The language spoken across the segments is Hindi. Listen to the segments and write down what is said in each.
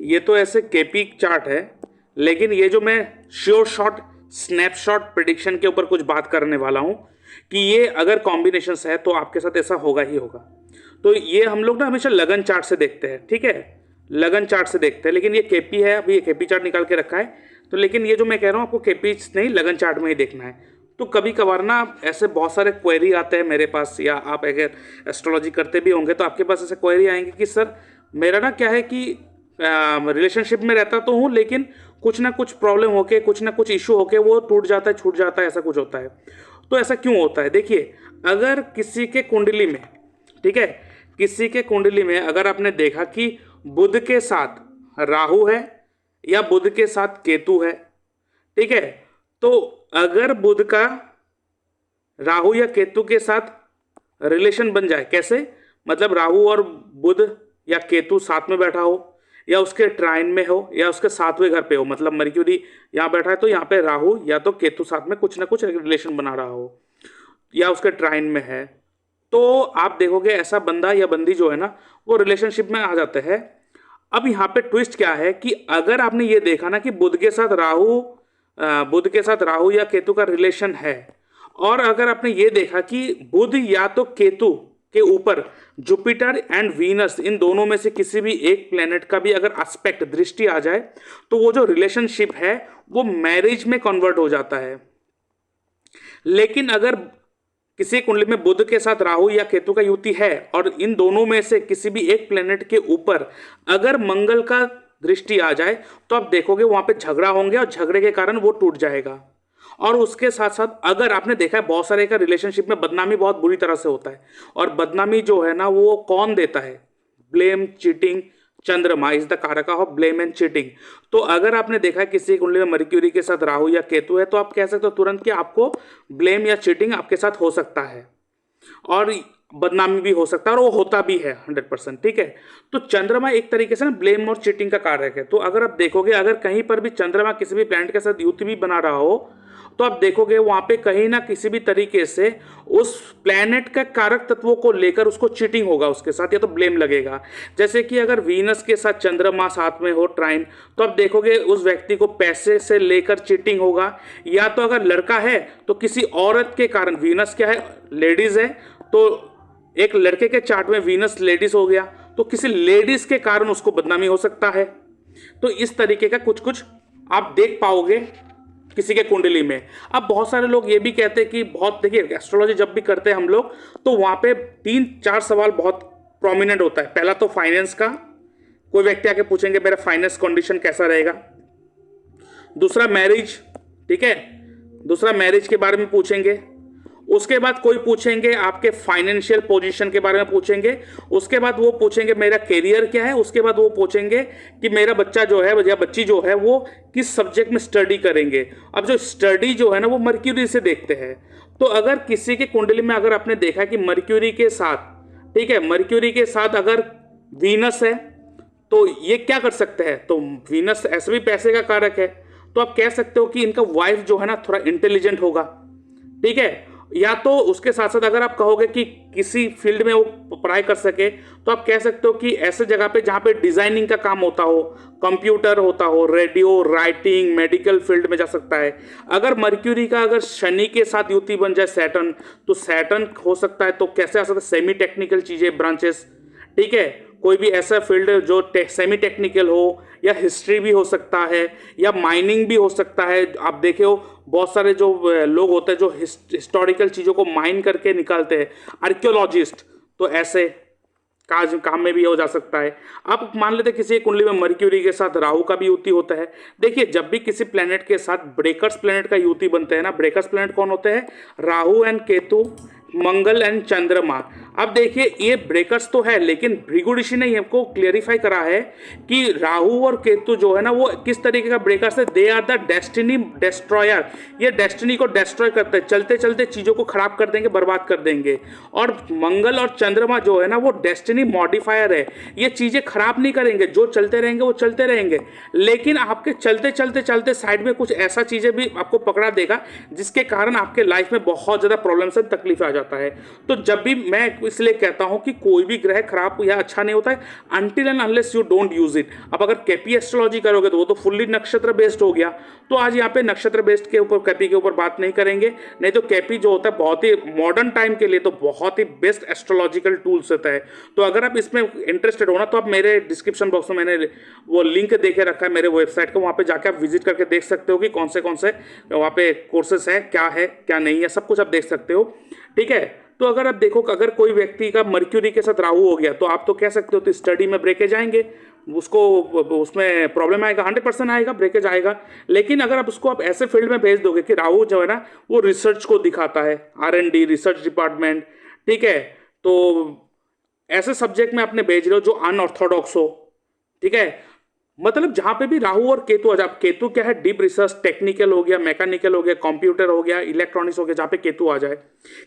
ये तो ऐसे केपी चार्ट है, लेकिन ये जो मैं श्योर शॉट स्नैपशॉट प्रिडिक्शन के ऊपर कुछ बात करने वाला हूँ कि ये अगर कॉम्बिनेशंस है तो आपके साथ ऐसा होगा ही होगा। तो ये हम लोग ना हमेशा लगन चार्ट से देखते हैं, ठीक है, लगन चार्ट से देखते हैं। लेकिन ये केपी है, अभी ये केपी चार्ट निकाल के रखा है, तो लेकिन ये जो मैं कह रहा हूँ आपको केपी नहीं लगन चार्ट में ही देखना है। तो कभी कभार ना ऐसे बहुत सारे क्वेरी आते हैं मेरे पास, या आप अगर एस्ट्रोलॉजी करते भी होंगे तो आपके पास ऐसे क्वेरी आएंगे कि सर मेरा ना क्या है कि रिलेशनशिप में रहता तो हूँ, लेकिन कुछ ना कुछ प्रॉब्लम होके, कुछ ना कुछ इशू होके वो टूट जाता है, छूट जाता है, ऐसा कुछ होता है। तो ऐसा क्यों होता है? देखिए, अगर किसी के कुंडली में, ठीक है, किसी के कुंडली में अगर आपने देखा कि बुध के साथ राहु है या बुध के साथ केतु है, ठीक है, तो अगर बुध का राहु या केतु के साथ रिलेशन बन जाए, कैसे मतलब राहु और बुध या केतु साथ में बैठा हो, या उसके ट्राइन में हो, या उसके सातवें घर पे हो, मतलब मर्क्यूरी यहाँ बैठा है तो यहाँ पे राहु या तो केतु साथ में कुछ ना कुछ रिलेशन बना रहा हो, या उसके ट्राइन में है, तो आप देखोगे ऐसा बंदा या बंदी जो है ना वो रिलेशनशिप में आ जाते हैं। अब यहाँ पे ट्विस्ट क्या है कि अगर आपने ये देखा ना कि बुध के साथ राहु या केतु का रिलेशन है, और अगर आपने ये देखा कि बुध या तो केतु के ऊपर जुपिटर एंड वीनस, इन दोनों में से किसी भी एक प्लेनेट का भी अगर एस्पेक्ट दृष्टि आ जाए, तो वो जो रिलेशनशिप है वो मैरिज में कन्वर्ट हो जाता है। लेकिन अगर किसी कुंडली में बुध के साथ राहु या केतु का युति है और इन दोनों में से किसी भी एक प्लेनेट के ऊपर अगर मंगल का दृष्टि आ जाए, तो आप देखोगे वहां पे झगड़ा होंगे और झगड़े के कारण वो टूट जाएगा। और उसके साथ साथ अगर आपने देखा है बहुत सारे का रिलेशनशिप में बदनामी बहुत बुरी तरह से होता है, और बदनामी जो है ना वो कौन देता है? ब्लेम, चीटिंग, चंद्रमा इज द कारक ऑफ ब्लेम एंड चीटिंग। तो अगर आपने देखा है किसी कुंडली में मर्क्यूरी के साथ राहु या केतु है, तो आप कह सकते हो तुरंत कि आपको ब्लेम या चीटिंग आपके साथ हो सकता है, और बदनामी भी हो सकता है, और वो होता भी है 100%, ठीक है। तो चंद्रमा एक तरीके से ना ब्लेम और चीटिंग का कारक है। तो अगर आप देखोगे अगर कहीं पर भी चंद्रमा किसी भी प्लैनेट के साथ युति भी बना रहा हो, तो आप देखोगे वहां पे कहीं ना किसी भी तरीके से उस प्लैनेट का कारक तत्वों को लेकर उसको चीटिंग होगा उसके साथ, या तो ब्लेम लगेगा। जैसे कि अगर वीनस के साथ चंद्रमा साथ में हो ट्राइन, तो आप देखोगे उस व्यक्ति को पैसे से लेकर चीटिंग होगा, या तो अगर लड़का है तो किसी औरत के कारण, वीनस क्या है, लेडीज है, तो एक लड़के के चार्ट में वीनस लेडीज हो गया, तो किसी लेडीज के कारण उसको बदनामी हो सकता है। तो इस तरीके का कुछ कुछ आप देख पाओगे किसी के कुंडली में। अब बहुत सारे लोग ये भी कहते हैं कि बहुत, देखिए एस्ट्रोलॉजी जब भी करते हैं हम लोग, तो वहां पे 3-4 सवाल बहुत प्रोमिनेंट होता है। पहला तो फाइनेंस का, कोई व्यक्ति आके पूछेंगे मेरा फाइनेंस कंडीशन कैसा रहेगा। दूसरा मैरिज, ठीक है, दूसरा मैरिज के बारे में पूछेंगे। उसके बाद कोई पूछेंगे आपके फाइनेंशियल पोजीशन के बारे में पूछेंगे। उसके बाद वो पूछेंगे मेरा करियर क्या है। उसके बाद वो पूछेंगे कि मेरा बच्चा जो है या बच्ची जो है वो किस सब्जेक्ट में स्टडी करेंगे। अब जो स्टडी जो है ना वो मर्क्यूरी से देखते हैं। तो अगर किसी के कुंडली में अगर आपने देखा कि मर्क्यूरी के साथ, ठीक है, मर्क्यूरी के साथ अगर वीनस है, तो ये क्या कर सकते हैं? तो वीनस ऐसे भी पैसे का कारक है, तो आप कह सकते हो कि इनका वाइफ जो है ना थोड़ा इंटेलिजेंट होगा, ठीक है। या तो उसके साथ साथ अगर आप कहोगे कि किसी फील्ड में वो पढ़ाई कर सके, तो आप कह सकते हो कि ऐसे जगह पे जहाँ पे डिजाइनिंग का काम होता हो, कंप्यूटर होता हो, रेडियो, राइटिंग, मेडिकल फील्ड में जा सकता है। अगर मर्क्यूरी का अगर शनि के साथ युति बन जाए सैटर्न, तो सैटर्न हो सकता है, तो कैसे आ सकता है? सेमी टेक्निकल चीजें, ब्रांचेस, ठीक है, कोई भी ऐसा फील्ड जो सेमी टेक्निकल हो, या हिस्ट्री भी हो सकता है, या माइनिंग भी हो सकता है। आप देखे हो बहुत सारे जो लोग होते हैं जो हिस्टोरिकल चीज़ों को माइन करके निकालते हैं, आर्कियोलॉजिस्ट, तो ऐसे काम में भी हो जा सकता है। आप मान लेते किसी कुंडली में मर्क्यूरी के साथ राहु का भी युति होता है। देखिए जब भी किसी प्लेनेट के साथ ब्रेकर्स प्लेनेट का युति बनते हैं ना, ब्रेकर्स प्लेनेट कौन होते हैं? Rahu and Ketu, Mangal and चंद्रमा। अब देखिए ये ब्रेकर्स तो है, लेकिन भृगु ऋषि ने हमको क्लियरिफाई करा है कि राहु और केतु जो है ना वो किस तरीके का ब्रेकर्स है। They are the destiny destroyer. ये डेस्टिनी को डिस्ट्रॉय करते हैं, चलते चलते चीजों को खराब कर देंगे, बर्बाद कर देंगे। और मंगल और चंद्रमा जो है ना वो डेस्टिनी मॉडिफायर है। ये चीजें खराब नहीं करेंगे, जो चलते रहेंगे वो चलते रहेंगे, लेकिन आपके चलते चलते चलते साइड में कुछ ऐसा चीजें भी आपको पकड़ा देगा जिसके कारण आपके लाइफ में बहुत ज्यादा प्रॉब्लम्स एंड तकलीफ आ जाता है। तो जब भी मैं इसलिए कहता हूं कि कोई भी ग्रह खराब या अच्छा नहीं होता है until and unless you don't use it. अब अगर कैपी एस्ट्रोलॉजी करोगे तो वो तो फुल्ली नक्षत्र बेस्ड हो गया। तो आज यहाँ पे नक्षत्र बेस्ड के ऊपर कैपी के ऊपर बात नहीं करेंगे, नहीं तो कैपी जो होता है बहुत ही मॉडर्न टाइम के लिए तो बहुत ही बेस्ट एस्ट्रोलॉजिकल टूल्स होता है। तो अगर आप इसमें इंटरेस्टेड हो ना तो आप मेरे डिस्क्रिप्शन बॉक्स में मैंने वो लिंक देके रखा है मेरे वेबसाइट को, वहाँ पे जाके आप विजिट करके देख सकते हो कि कौन से वहाँ पे कोर्सेस है क्या नहीं है, सब कुछ आप देख सकते हो। ठीक है, तो अगर आप देखो अगर कोई व्यक्ति का मर्क्यूरी के साथ राहु हो गया तो आप तो कह सकते हो तो स्टडी में ब्रेकेज आएंगे, उसको उसमें प्रॉब्लम आएगा, 100% आएगा, ब्रेकेज आएगा। लेकिन अगर आप उसको आप ऐसे फील्ड में भेज दोगे कि राहु जो है ना वो रिसर्च को दिखाता है, R&D रिसर्च डिपार्टमेंट, ठीक है, तो ऐसे सब्जेक्ट में आपने भेज रहे हो जो अनऑर्थोडॉक्स हो, ठीक है, मतलब जहां पे भी राहु और केतु आ जाए, केतु क्या है डीप रिसर्च, टेक्निकल हो गया, मैकेनिकल हो गया, कंप्यूटर हो गया, इलेक्ट्रॉनिक्स हो गया, जहां पे केतु आ जाए।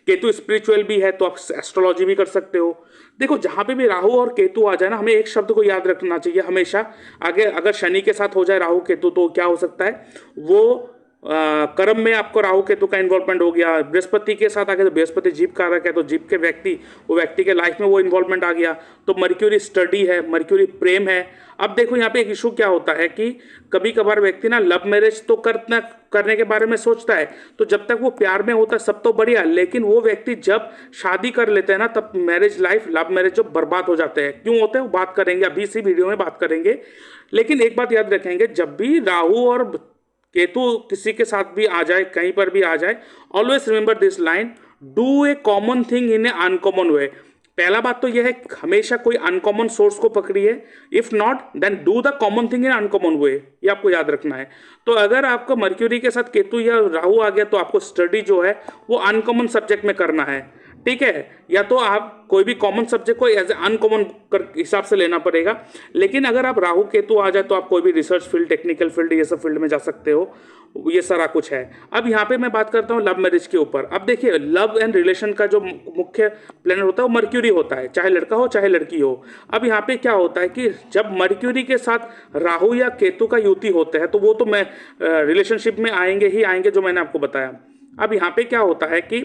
केतु स्पिरिचुअल भी है तो आप एस्ट्रोलॉजी भी कर सकते हो। देखो जहां पे भी राहु और केतु आ जाए ना, हमें एक शब्द को याद रखना चाहिए हमेशा। आगे अगर शनि के साथ हो जाए राहु केतु तो क्या हो सकता है, वो कर्म में आपको राहु केतु का इन्वॉल्वमेंट हो गया। बृहस्पति के साथ आगे तो बृहस्पति जीव कारक है, तो जीव के व्यक्ति के लाइफ में वो इन्वॉल्वमेंट आ गया। तो मर्क्यूरी स्टडी है, मर्क्यूरी प्रेम है। अब देखो यहाँ पे एक इशू क्या होता है कि कभी कभार व्यक्ति ना लव मैरिज तो करने के बारे में सोचता है, तो जब तक वो प्यार में होता है सब तो बढ़िया, लेकिन वो व्यक्ति जब शादी कर लेते हैं ना तब मैरिज लाइफ, लव मैरिज जो बर्बाद हो जाते हैं। क्यों होते हैं वो बात करेंगे, अभी इसी वीडियो में बात करेंगे। लेकिन एक बात याद रखेंगे, जब भी राहु और केतु किसी के साथ भी आ जाए, कहीं पर भी आ जाए, always remember this line, do a common thing in a uncommon way. पहला बात तो यह है हमेशा कोई अनकॉमन सोर्स को पकड़िए, if not then do the common thing in uncommon way, ये आपको याद रखना है। तो अगर आपको मर्क्यूरी के साथ केतु या राहु आ गया तो आपको स्टडी जो है वो अनकॉमन सब्जेक्ट में करना है, ठीक है, या तो आप कोई भी कॉमन सब्जेक्ट को एज ए अनकॉमन हिसाब से लेना पड़ेगा। लेकिन अगर आप राहु केतु आ जाए तो आप कोई भी रिसर्च फील्ड, टेक्निकल फील्ड, ये सब फील्ड में जा सकते हो, ये सारा कुछ है। अब यहाँ पे मैं बात करता हूँ लव मैरिज के ऊपर। अब देखिए लव एंड रिलेशन का जो मुख्य प्लैनेट होता है वो मर्क्यूरी होता है, चाहे लड़का हो चाहे लड़की हो। अब यहाँ पे क्या होता है कि जब मर्क्यूरी के साथ राहु या केतु का युति होता है तो वो तो मैं रिलेशनशिप में आएंगे ही आएंगे, जो मैंने आपको बताया। अब यहाँ पे क्या होता है कि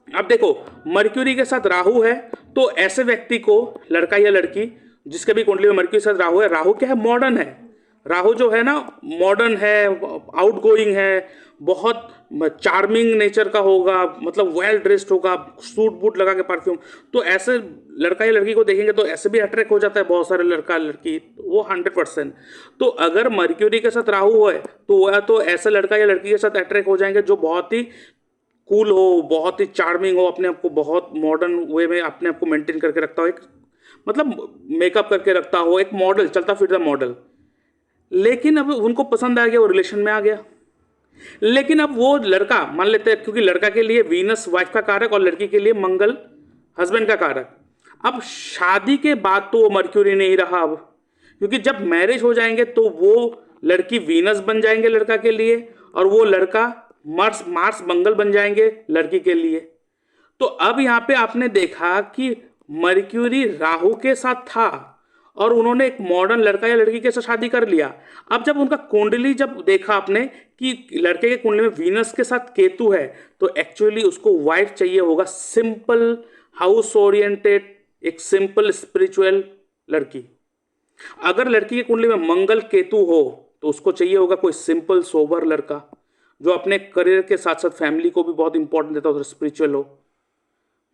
अब देखो मर्क्यूरी के साथ राहु है तो ऐसे व्यक्ति को, लड़का या लड़की जिसके भी कुंडली में मर्क्यूरी के साथ राहु है, राहु क्या है, मॉडर्न है। राहु जो है ना मॉडर्न है, आउटगोइंग है, बहुत चार्मिंग नेचर का होगा, मतलब वेल ड्रेस्ड होगा, सूट बूट लगा के परफ्यूम, तो ऐसे लड़का या लड़की को देखेंगे तो ऐसे भी अट्रैक्ट हो जाता है बहुत सारे लड़का लड़की, वो 100%। तो अगर मर्क्यूरी के साथ राहु है तो वह तो ऐसे लड़का या लड़की के साथ अट्रैक्ट हो जाएंगे जो बहुत ही कूल हो, बहुत ही चार्मिंग हो, अपने आप को बहुत मॉडर्न वे में अपने आप को मेंटेन करके रखता हो, एक मतलब मेकअप करके रखता हो, एक मॉडल, चलता फिरता मॉडल। लेकिन अब उनको पसंद आ गया, वो रिलेशन में आ गया। लेकिन अब वो लड़का, मान लेते हैं क्योंकि लड़का के लिए वीनस वाइफ का कारक और लड़की के लिए मंगल हस्बैंड का कारक। अब शादी के बाद तो वो मर्क्यूरी नहीं रहा अब, क्योंकि जब मैरिज हो जाएंगे तो वो लड़की वीनस बन जाएंगे लड़का के लिए, और वो लड़का मार्स मंगल बन जाएंगे लड़की के लिए। तो अब यहाँ पे आपने देखा कि मर्क्यूरी राहु के साथ था और उन्होंने एक मॉडर्न लड़का या लड़की के साथ शादी कर लिया। अब जब उनका कुंडली जब देखा आपने कि लड़के के कुंडली में वीनस के साथ केतु है, तो एक्चुअली उसको वाइफ चाहिए होगा सिंपल, हाउस ओरिएंटेड, एक सिंपल स्पिरिचुअल लड़की। अगर लड़की के कुंडली में मंगल केतु हो तो उसको चाहिए होगा कोई सिंपल सोबर लड़का जो अपने करियर के साथ साथ फैमिली को भी बहुत इंपॉर्टेंट देता हो और स्पिरिचुअल हो।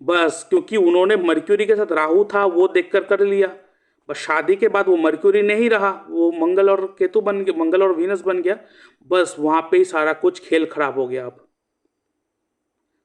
बस क्योंकि उन्होंने मर्क्यूरी के साथ राहु था वो देखकर कर लिया, बस शादी के बाद वो मर्क्यूरी नहीं रहा, वो मंगल और केतु बन गया, मंगल और वीनस बन गया, बस वहां पे ही सारा कुछ खेल खराब हो गया। अब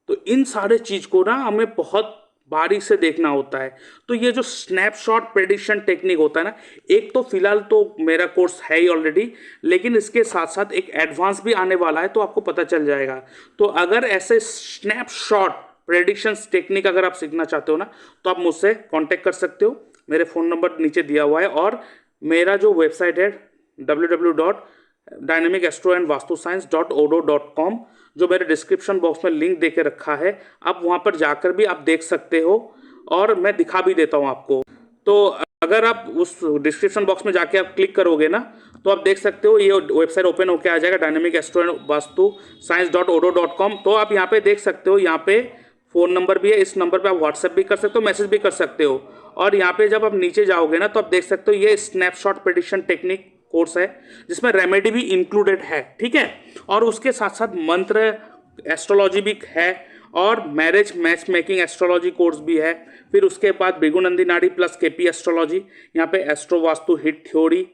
तो इन सारे चीज को ना हमें बहुत बारीक से देखना होता है। तो ये जो स्नैपशॉट प्रेडिक्शन टेक्निक होता है ना, एक तो फिलहाल तो मेरा कोर्स है ही ऑलरेडी, लेकिन इसके साथ साथ एक एडवांस भी आने वाला है, तो आपको पता चल जाएगा। तो अगर ऐसे स्नैपशॉट प्रेडिक्शन टेक्निक अगर आप सीखना चाहते हो ना तो आप मुझसे कांटेक्ट कर सकते हो, मेरे फ़ोन नंबर नीचे दिया हुआ है, और मेरा जो वेबसाइट है www.dynamicastroandvastuscience.odo.com, जो मेरे डिस्क्रिप्शन बॉक्स में लिंक देके रखा है, आप वहाँ पर जाकर भी आप देख सकते हो और मैं दिखा भी देता हूँ आपको। तो अगर आप उस डिस्क्रिप्शन बॉक्स में जाके आप क्लिक करोगे ना तो आप देख सकते हो ये वेबसाइट ओपन होके आ जाएगा dynamicastroandvastuscience.odo.com। तो आप यहाँ पे देख सकते हो, यहाँ पे फ़ोन नंबर भी है, इस नंबर पे आप व्हाट्सएप भी कर सकते हो, मैसेज भी कर सकते हो। और यहाँ पे जब आप नीचे जाओगे ना तो आप देख सकते हो ये स्नैपशॉट प्रेडिक्शन टेक्निक कोर्स है जिसमें रेमेडी भी इंक्लूडेड है, ठीक है। और उसके साथ साथ मंत्र एस्ट्रोलॉजी भी है और marriage match making astrology course भी है। फिर उसके बाद भृगुनंदी नाड़ी प्लस केपी एस्ट्रोलॉजी, यहाँ पे astro Vastu hit theory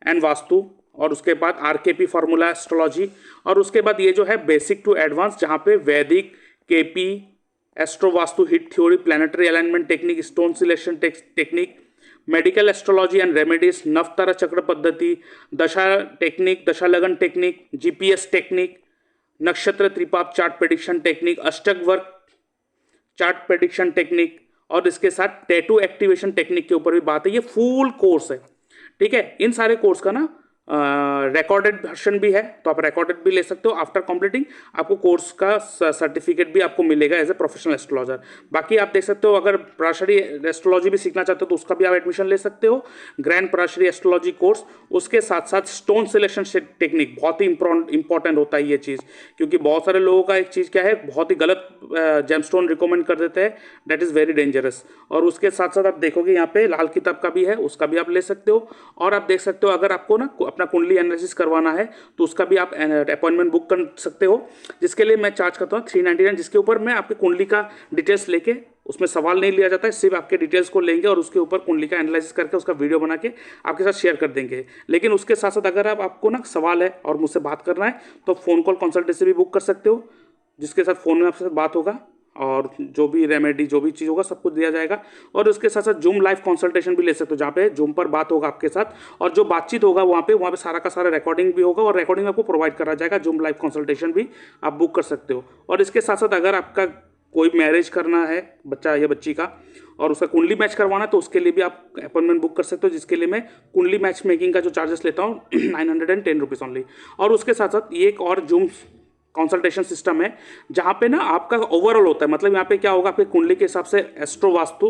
and vastu, और उसके बाद आरकेपी फार्मूला एस्ट्रोलॉजी, और उसके बाद ये जो है बेसिक टू एडवांस जहाँ पे Vedic, KP, astro Vastu hit theory, planetary alignment technique, stone selection technique, medical astrology and remedies, नवतारा चक्र पद्धति, दशा टेक्निक, दशा लगन टेक्निक, जीपीएस टेक्निक, नक्षत्र त्रिपाप चार्ट प्रेडिक्शन टेक्निक, अष्टक वर्क चार्ट प्रेडिक्शन टेक्निक, और इसके साथ टैटू एक्टिवेशन टेक्निक के ऊपर भी बात है। ये फुल कोर्स है, ठीक है। इन सारे कोर्स का ना रिकॉर्डेड वर्जन भी है, तो आप रिकॉर्डेड भी ले सकते हो। आफ्टर कंप्लीटिंग आपको कोर्स का सर्टिफिकेट भी आपको मिलेगा एज ए प्रोफेशनल एस्ट्रोलॉजर। बाकी आप देख सकते हो अगर पराशरी एस्ट्रोलॉजी भी सीखना चाहते हो तो उसका भी आप एडमिशन ले सकते हो, ग्रैंड पराशरी एस्ट्रोलॉजी कोर्स। उसके साथ साथ स्टोन सिलेक्शन टेक्निक बहुत ही इंपॉर्टेंट होता है ये चीज़, क्योंकि बहुत सारे लोगों का एक चीज़ क्या है, बहुत ही गलत जेमस्टोन रिकमेंड कर देते हैं, दैट इज़ वेरी डेंजरस। और उसके साथ साथ आप देखोगे यहाँ पे लाल किताब का भी है, उसका भी आप ले सकते हो। और आप देख सकते हो अगर आपको ना अपना कुंडली एनालिसिस करवाना है तो उसका भी आप अपॉइंटमेंट बुक कर सकते हो, जिसके लिए मैं चार्ज करता हूँ 399, जिसके ऊपर मैं आपके कुंडली का डिटेल्स लेके, उसमें सवाल नहीं लिया जाता है, सिर्फ आपके डिटेल्स को लेंगे और उसके ऊपर कुंडली का एनालिसिस करके उसका वीडियो बना के आपके साथ शेयर कर देंगे। लेकिन उसके साथ साथ अगर आपको ना सवाल है और मुझसे बात करना है तो फ़ोन कॉल कंसल्टेंसी भी बुक कर सकते हो, जिसके साथ फ़ोन में आपके साथ बात होगा और जो भी रेमेडी जो भी चीज़ होगा सब कुछ दिया जाएगा। और उसके साथ साथ जूम लाइव कंसल्टेशन भी ले सकते हो, जहाँ पे जूम पर बात होगा आपके साथ, और जो बातचीत होगा वहाँ पे सारा का सारा रिकॉर्डिंग भी होगा और रिकॉर्डिंग आपको प्रोवाइड करा जाएगा। जूम लाइव कंसल्टेशन भी आप बुक कर सकते हो। और इसके साथ साथ अगर आपका कोई मैरिज करना है बच्चा या बच्ची का और उसका कुंडली मैच करवाना है तो उसके लिए भी आप अपॉइंटमेंट बुक कर सकते हो, जिसके लिए मैं कुंडली मैच मेकिंग का जो चार्जेस लेता हूँ 910 रुपीज़ ओनली। और उसके साथ साथ ये एक और जूम कंसल्टेशन सिस्टम है जहाँ पे ना आपका ओवरऑल होता है, मतलब यहाँ पे क्या होगा, आपके कुंडली के हिसाब से एस्ट्रो वास्तु,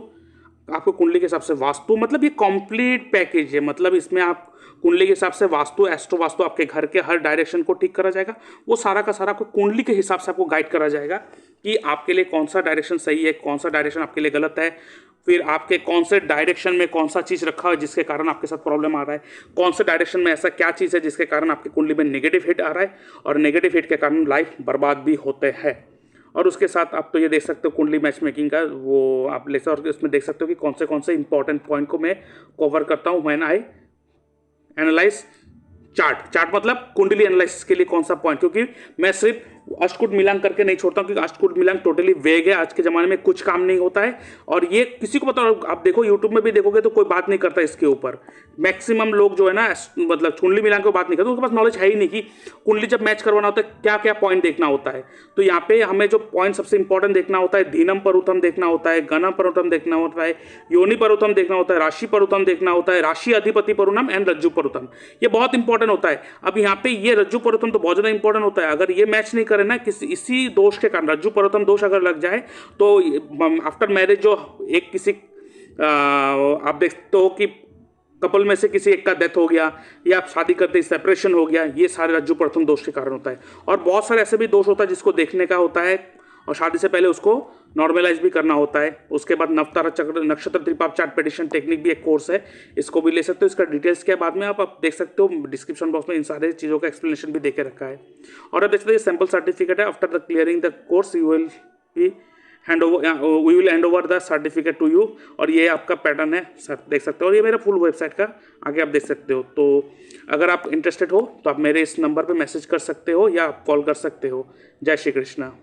आपको कुंडली के हिसाब से वास्तु, मतलब ये कंप्लीट पैकेज है। मतलब इसमें आप कुंडली के हिसाब से वास्तु, एस्ट्रो वास्तु, आपके घर के हर डायरेक्शन को ठीक करा जाएगा। वो सारा का सारा आपको कुंडली के हिसाब से आपको गाइड करा जाएगा कि आपके लिए कौन सा डायरेक्शन सही है, कौन सा डायरेक्शन आपके लिए गलत है, फिर आपके कौन से डायरेक्शन में कौन सा चीज़ रखा है जिसके कारण आपके साथ प्रॉब्लम आ रहा है, कौन से डायरेक्शन में ऐसा क्या चीज़ है जिसके कारण आपकी कुंडली में नेगेटिव हिट आ रहा है, और नेगेटिव हिट के कारण लाइफ बर्बाद भी होते हैं। और उसके साथ आप तो ये देख सकते हो कुंडली मैच मेकिंग का वो आप ले सकते हो, और इसमें देख सकते हो कि कौन से इंपॉर्टेंट पॉइंट को मैं कवर करता हूँ व्हेन आई एनालाइज चार्ट मतलब कुंडली एनालिसिस के लिए कौन सा पॉइंट, क्योंकि मैं सिर्फ अष्टकूट मिलान करके नहीं छोड़ता हूँ, क्योंकि अष्टकूट मिलान टोटली वेग है, आज के ज़माने में कुछ काम नहीं होता है। और ये किसी को पता, आप देखो यूट्यूब में भी देखोगे तो कोई बात नहीं करता इसके ऊपर। मैक्सिमम लोग जो है ना मतलब कुंडली मिलान को बात नहीं करते, उनके पास नॉलेज है ही नहीं कि कुंडली जब मैच करवाना होता है क्या क्या पॉइंट देखना होता है। तो यहाँ पे हमें जो पॉइंट सबसे इंपॉर्टेंट देखना होता है, धीनम परुथम देखना होता है, गणम परुथम देखना होता है, योनि परुथम देखना होता है, राशि परुथम देखना होता है, राशि अधिपति परुणम एंड रज्जु परुथम, ये बहुत इंपॉर्टेंट होता है। अब यहाँ पे ये रज्जु परुथम तो बहुत ज़्यादा इंपॉर्टेंट होता है। अगर ये मैच नहीं करे ना इसी दोष के कारण, रज्जु परुथम दोष अगर लग जाए तो आफ्टर मैरिज जो एक किसी आप देखते हो कि कपल में से किसी एक का डेथ हो गया या आप शादी करते सेपरेशन हो गया, ये सारे रज्जु परुथम दोष के कारण होता है। और बहुत सारे ऐसे भी दोष होता है जिसको देखने का होता है और शादी से पहले उसको नॉर्मलाइज भी करना होता है। उसके बाद नवतारा चक्र नक्षत्र त्रिपाप चार्ट प्रेडिक्शन टेक्निक भी एक कोर्स है, इसको भी ले सकते हो। इसका डिटेल्स के बाद में आप देख सकते हो, डिस्क्रिप्शन बॉक्स में इन सारे चीज़ों का एक्सप्लेनेशन भी देके रखा है। और अब देख सकते हो सैम्पल सर्टिफिकेट है, after the clearing the course we will hand over the certificate to you. और ये आपका पैटर्न है सर, देख सकते हो, और ये मेरा फुल वेबसाइट का आगे आप देख सकते हो। तो अगर आप इंटरेस्टेड हो तो आप मेरे इस नंबर पर मैसेज कर सकते हो या आप कॉल कर सकते हो। जय श्री कृष्णा।